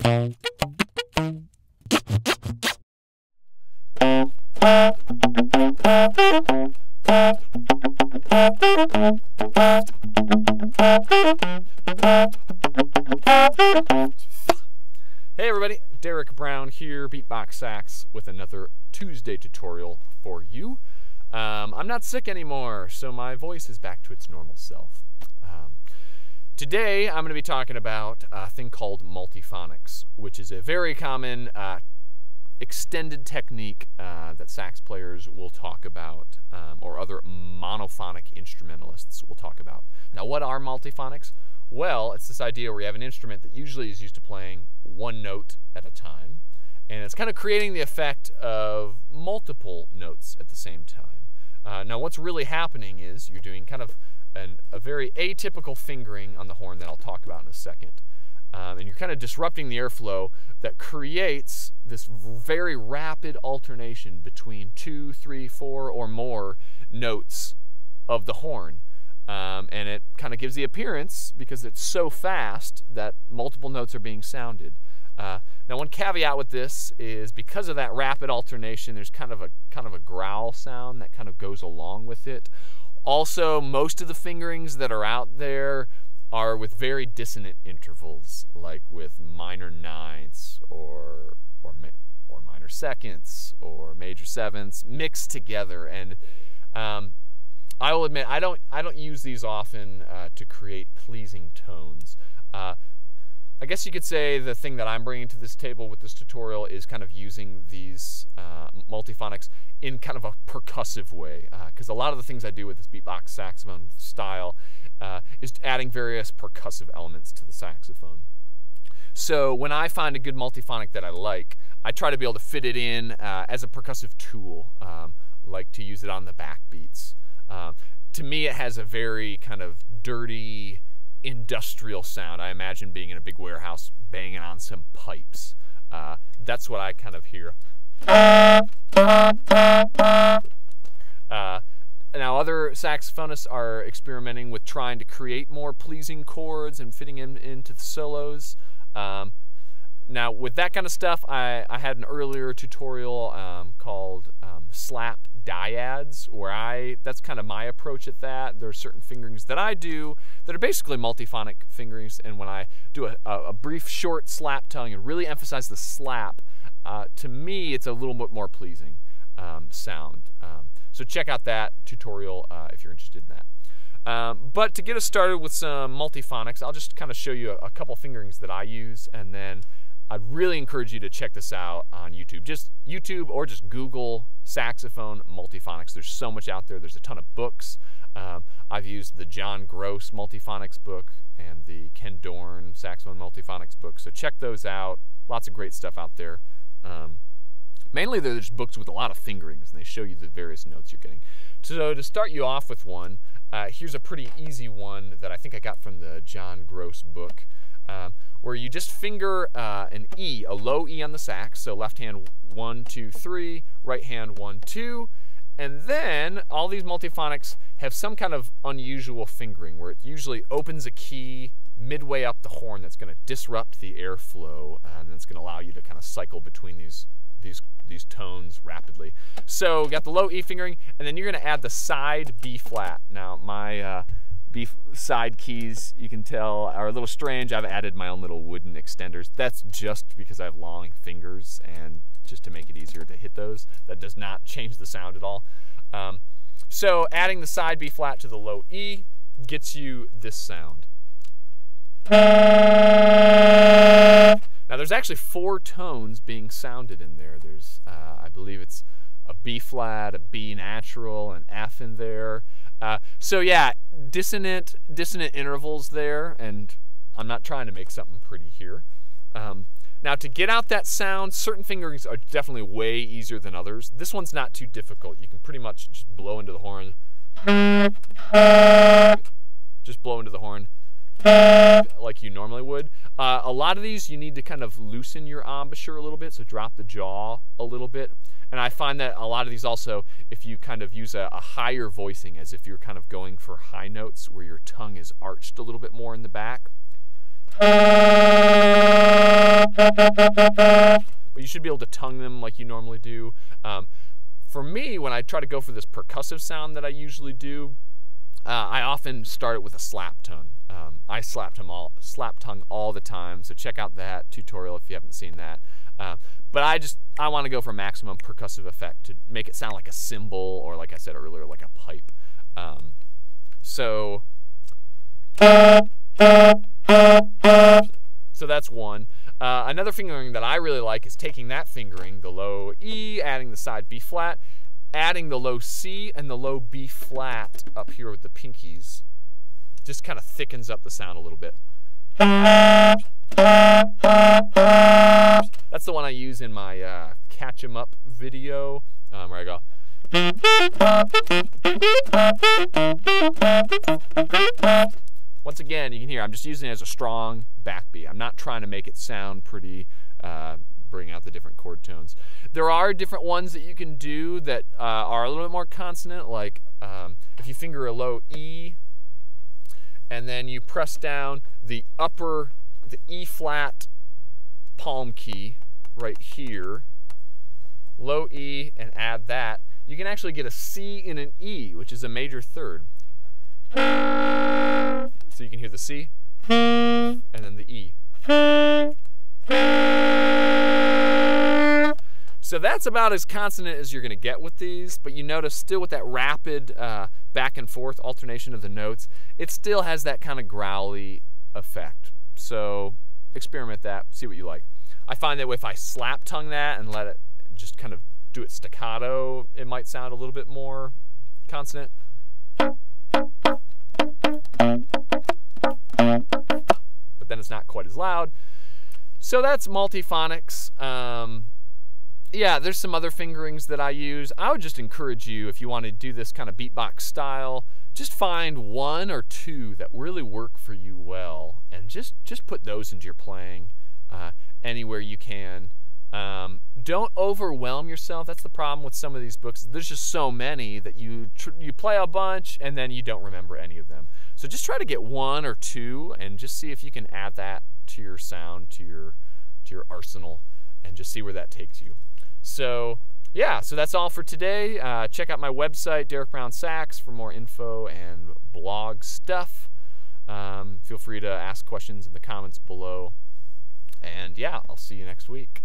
Hey everybody, Derek Brown here, BEATBoX SAX, with another Tuesday tutorial for you. I'm not sick anymore, so my voice is back to its normal self. Today I'm going to be talking about a thing called multiphonics, which is a very common extended technique that sax players will talk about, or other monophonic instrumentalists will talk about. Now, what are multiphonics? Well, it's this idea where you have an instrument that usually is used to playing one note at a time, and it's kind of creating the effect of multiple notes at the same time. Now, what's really happening is you're doing kind of a very atypical fingering on the horn that I'll talk about in a second. And you're kind of disrupting the airflow that creates this very rapid alternation between 2, 3, 4, or more notes of the horn. And it kind of gives the appearance, because it's so fast, that multiple notes are being sounded. Now, one caveat with this is because of that rapid alternation, there's kind of a growl sound that kind of goes along with it. Also, most of the fingerings that are out there are with very dissonant intervals, like with minor ninths or minor seconds or major sevenths mixed together. And I will admit, I don't use these often to create pleasing tones. I guess you could say the thing that I'm bringing to this table with this tutorial is kind of using these multiphonics in kind of a percussive way, because a lot of the things I do with this beatbox saxophone style is adding various percussive elements to the saxophone. So when I find a good multiphonic that I like, I try to be able to fit it in as a percussive tool, like to use it on the backbeats. To me, it has a very kind of dirty, industrial sound. I imagine being in a big warehouse banging on some pipes. That's what I kind of hear. Now, other saxophonists are experimenting with trying to create more pleasing chords and fitting into the solos. Now, with that kind of stuff, I had an earlier tutorial called slap dyads, where that's kind of my approach at that. There are certain fingerings that I do that are basically multiphonic fingerings, and when I do a brief short slap tongue and really emphasize the slap, to me it's a little bit more pleasing sound. So check out that tutorial if you're interested in that. But to get us started with some multiphonics, I'll just kind of show you a couple fingerings that I use, and then I'd really encourage you to check this out on YouTube. Just YouTube, or just Google saxophone multiphonics. There's so much out there. There's a ton of books. I've used the John Gross multiphonics book and the Ken Dorn saxophone multiphonics book. So check those out. Lots of great stuff out there. Mainly there's books with a lot of fingerings, and they show you the various notes you're getting. So to start you off with one, here's a pretty easy one that I think I got from the John Gross book. Where you just finger an E, a low E on the sax, so left hand 1, 2, 3, right hand 1, 2, and then all these multiphonics have some kind of unusual fingering where it usually opens a key midway up the horn that's going to disrupt the airflow, and it's going to allow you to kind of cycle between these tones rapidly. So you got the low E fingering, and then you're going to add the side B flat. Now my B side keys, you can tell, are a little strange. I've added my own little wooden extenders. That's just because I have long fingers and just to make it easier to hit those. That does not change the sound at all. So adding the side B flat to the low E gets you this sound. Now there's actually 4 tones being sounded in there. There's, I believe it's a B flat, a B natural, an F in there. So yeah, dissonant intervals there, and I'm not trying to make something pretty here. Now to get out that sound, certain fingerings are definitely way easier than others. This one's not too difficult. You can pretty much just blow into the horn. Just blow into the horn like you normally would. A lot of these you need to kind of loosen your embouchure a little bit, so drop the jaw a little bit. And I find that a lot of these also, if you kind of use a higher voicing, as if you're kind of going for high notes where your tongue is arched a little bit more in the back. But you should be able to tongue them like you normally do. For me, when I try to go for this percussive sound that I usually do, I often start it with a slap tongue. I slap tongue all the time, so check out that tutorial if you haven't seen that. But I want to go for maximum percussive effect to make it sound like a cymbal, or like I said earlier, like a pipe. So that's one. Another fingering that I really like is taking that fingering, the low E, adding the side B flat, adding the low C and the low B flat up here with the pinkies. Just kind of thickens up the sound a little bit. That's the one I use in my Catch 'em Up video, where I go. Once again, you can hear I'm just using it as a strong backbeat. I'm not trying to make it sound pretty, bring out the different chord tones. There are different ones that you can do that are a little bit more consonant, like if you finger a low E and then you press down the E flat palm key right here, low E, and add that, you can actually get a C and an E, which is a major third. So you can hear the C and then the E. So that's about as consonant as you're going to get with these, but you notice still with that rapid back and forth alternation of the notes, it still has that kind of growly effect. So experiment that, see what you like. I find that if I slap tongue that and let it just kind of do it staccato, it might sound a little bit more consonant. But then it's not quite as loud. So that's Multiphonics. Yeah, there's some other fingerings that I use. I would just encourage you, if you want to do this kind of beatbox style, just find one or two that really work for you well, and just put those into your playing anywhere you can. Don't overwhelm yourself. That's the problem with some of these books. There's just so many that you play a bunch and then you don't remember any of them. So just try to get one or two and just see if you can add that to your sound, to your arsenal, and just see where that takes you. So yeah, so that's all for today. Check out my website, Derek Brown Sax, for more info and blog stuff. Feel free to ask questions in the comments below. And yeah, I'll see you next week.